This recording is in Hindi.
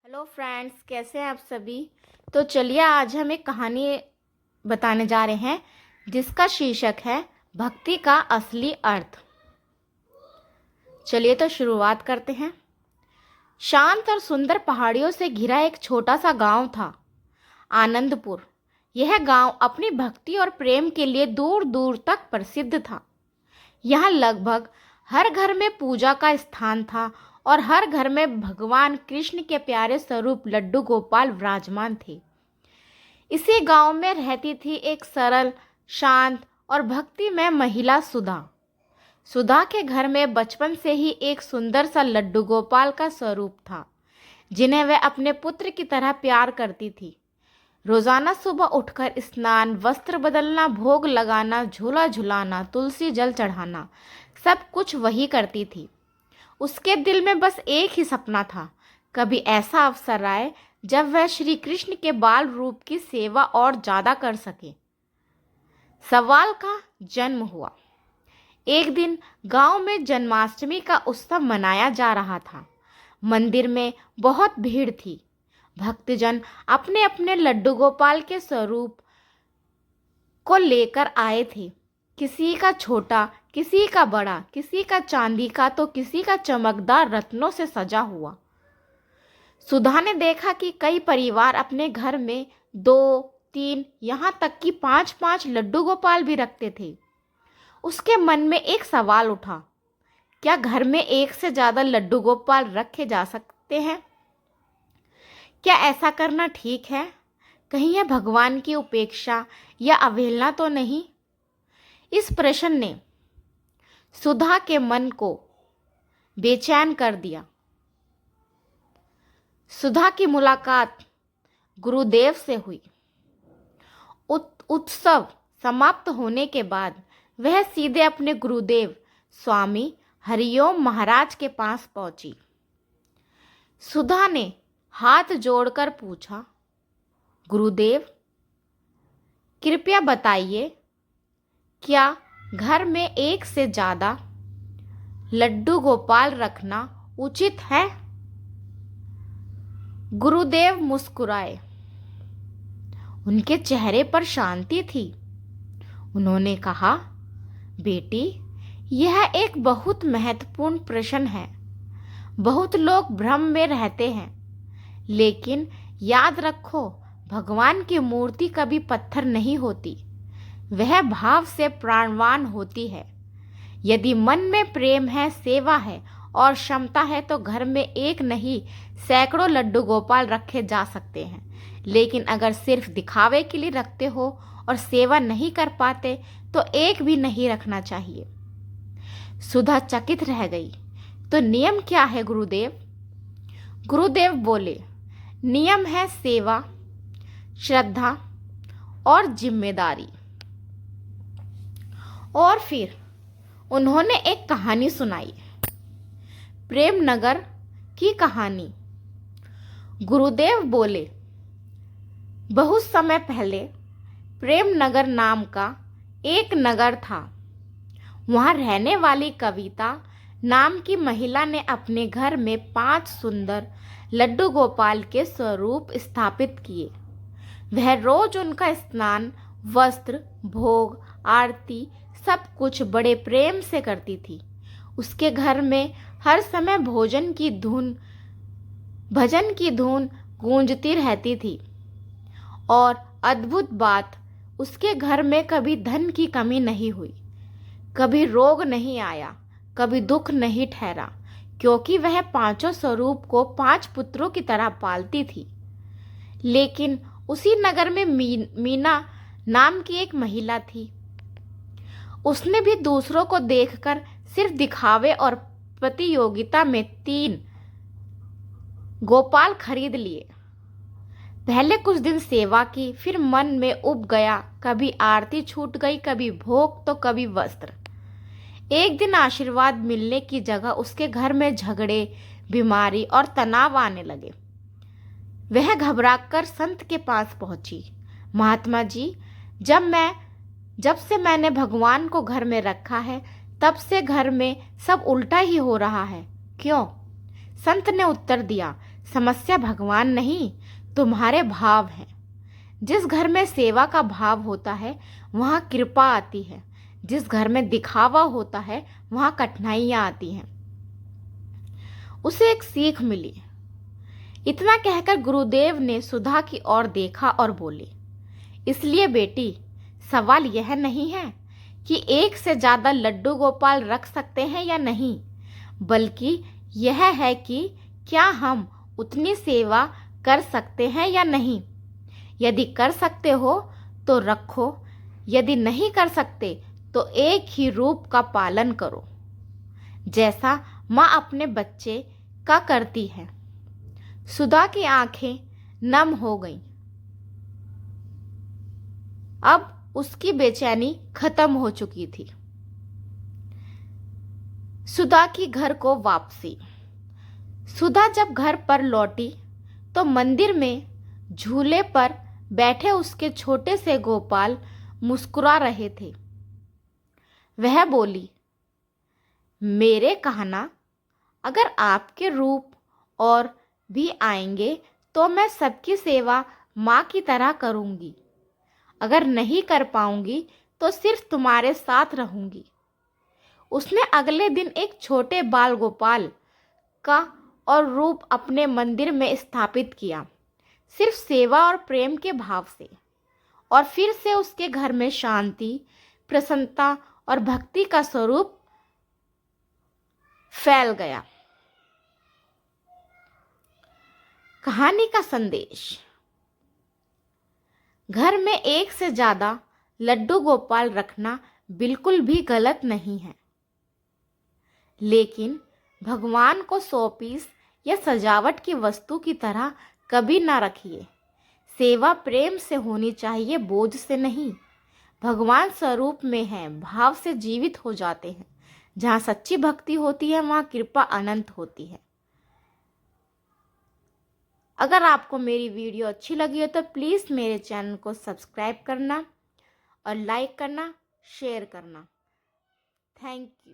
हेलो फ्रेंड्स, कैसे हैं आप सभी। तो चलिए आज हम एक कहानी बताने जा रहे हैं जिसका शीर्षक है भक्ति का असली अर्थ। चलिए तो शुरुआत करते हैं। शांत और सुंदर पहाड़ियों से घिरा एक छोटा सा गांव था, आनंदपुर। यह गांव अपनी भक्ति और प्रेम के लिए दूर दूर तक प्रसिद्ध था। यहाँ लगभग हर घर में पूजा का स्थान था और हर घर में भगवान कृष्ण के प्यारे स्वरूप लड्डू गोपाल विराजमान थे। इसी गांव में रहती थी एक सरल, शांत और भक्तिमय महिला सुधा। सुधा के घर में बचपन से ही एक सुंदर सा लड्डू गोपाल का स्वरूप था, जिन्हें वह अपने पुत्र की तरह प्यार करती थी। रोजाना सुबह उठकर स्नान, वस्त्र बदलना, भोग लगाना, झूला झुलाना, तुलसी जल चढ़ाना, सब कुछ वही करती थी। उसके दिल में बस एक ही सपना था, कभी ऐसा अवसर आए जब वह श्री कृष्ण के बाल रूप की सेवा और ज्यादा कर सके। सवाल का जन्म हुआ। एक दिन गांव में जन्माष्टमी का उत्सव मनाया जा रहा था। मंदिर में बहुत भीड़ थी। भक्तजन अपने अपने लड्डू गोपाल के स्वरूप को लेकर आए थे। किसी का छोटा, किसी का बड़ा, किसी का चांदी का तो किसी का चमकदार रत्नों से सजा हुआ। सुधा ने देखा कि कई परिवार अपने घर में 2, 3, यहाँ तक कि 5-5 लड्डू गोपाल भी रखते थे। उसके मन में एक सवाल उठा, क्या घर में एक से ज्यादा लड्डू गोपाल रखे जा सकते हैं? क्या ऐसा करना ठीक है? कहीं यह भगवान की उपेक्षा या अवहेलना तो नहीं? इस प्रश्न ने सुधा के मन को बेचैन कर दिया। सुधा की मुलाकात गुरुदेव से हुई। उत्सव समाप्त होने के बाद वह सीधे अपने गुरुदेव स्वामी हरिओम महाराज के पास पहुंची। सुधा ने हाथ जोड़कर पूछा, गुरुदेव, कृपया बताइए, क्या घर में एक से ज्यादा लड्डू गोपाल रखना उचित है? गुरुदेव मुस्कुराए। उनके चेहरे पर शांति थी। उन्होंने कहा, बेटी, यह एक बहुत महत्वपूर्ण प्रश्न है। बहुत लोग भ्रम में रहते हैं, लेकिन याद रखो, भगवान की मूर्ति कभी पत्थर नहीं होती। वह भाव से प्राणवान होती है। यदि मन में प्रेम है, सेवा है और क्षमता है तो घर में एक नहीं, सैकड़ों लड्डू गोपाल रखे जा सकते हैं। लेकिन अगर सिर्फ दिखावे के लिए रखते हो और सेवा नहीं कर पाते तो एक भी नहीं रखना चाहिए। सुधा चकित रह गई। तो नियम क्या है गुरुदेव? गुरुदेव बोले, नियम है सेवा, श्रद्धा और जिम्मेदारी। और फिर उन्होंने एक कहानी सुनाई, प्रेम नगर की कहानी। गुरुदेव बोले, बहुत समय पहले प्रेम नगर नाम का एक नगर था। वहां रहने वाली कविता नाम की महिला ने अपने घर में 5 सुंदर लड्डू गोपाल के स्वरूप स्थापित किए। वह रोज उनका स्नान, वस्त्र, भोग, आरती सब कुछ बड़े प्रेम से करती थी। उसके घर में हर समय भजन की धुन गूंजती रहती थी। और अद्भुत बात, उसके घर में कभी धन की कमी नहीं हुई, कभी रोग नहीं आया, कभी दुख नहीं ठहरा, क्योंकि वह 5 स्वरूप को 5 पुत्रों की तरह पालती थी। लेकिन उसी नगर में मीना नाम की एक महिला थी। उसने भी दूसरों को देखकर सिर्फ दिखावे और प्रतियोगिता में 3 गोपाल खरीद लिए। पहले कुछ दिन सेवा की, फिर मन में उब गया, कभी आरती छूट गई, कभी भोग तो कभी वस्त्र। एक दिन आशीर्वाद मिलने की जगह उसके घर में झगड़े, बीमारी और तनाव आने लगे। वह घबराकर संत के पास पहुंची। महात्मा जी, जब से मैंने भगवान को घर में रखा है, तब से घर में सब उल्टा ही हो रहा है, क्यों? संत ने उत्तर दिया, समस्या भगवान नहीं, तुम्हारे भाव हैं। जिस घर में सेवा का भाव होता है वहाँ कृपा आती है। जिस घर में दिखावा होता है वहाँ कठिनाइयाँ आती हैं। उसे एक सीख मिली। इतना कहकर गुरुदेव ने सुधा की ओर देखा और बोले, इसलिए बेटी, सवाल यह नहीं है कि एक से ज़्यादा लड्डू गोपाल रख सकते हैं या नहीं, बल्कि यह है कि क्या हम उतनी सेवा कर सकते हैं या नहीं। यदि कर सकते हो तो रखो, यदि नहीं कर सकते तो एक ही रूप का पालन करो, जैसा माँ अपने बच्चे का करती है। सुधा की आंखें नम हो गईं। अब उसकी बेचैनी खत्म हो चुकी थी। सुधा की घर को वापसी। सुधा जब घर पर लौटी तो मंदिर में झूले पर बैठे उसके छोटे से गोपाल मुस्कुरा रहे थे। वह बोली, मेरे कहना, अगर आपके रूप और भी आएंगे तो मैं सबकी सेवा माँ की तरह करूँगी। अगर नहीं कर पाऊँगी तो सिर्फ तुम्हारे साथ रहूँगी। उसने अगले दिन एक छोटे बाल गोपाल का और रूप अपने मंदिर में स्थापित किया, सिर्फ सेवा और प्रेम के भाव से। और फिर से उसके घर में शांति, प्रसन्नता और भक्ति का स्वरूप फैल गया। कहानी का संदेश। घर में एक से ज़्यादा लड्डू गोपाल रखना बिल्कुल भी गलत नहीं है, लेकिन भगवान को 100 पीस या सजावट की वस्तु की तरह कभी ना रखिए। सेवा प्रेम से होनी चाहिए, बोझ से नहीं। भगवान स्वरूप में है, भाव से जीवित हो जाते हैं। जहाँ सच्ची भक्ति होती है वहाँ कृपा अनंत होती है। अगर आपको मेरी वीडियो अच्छी लगी हो तो प्लीज़ मेरे चैनल को सब्सक्राइब करना और लाइक करना, शेयर करना। Thank you.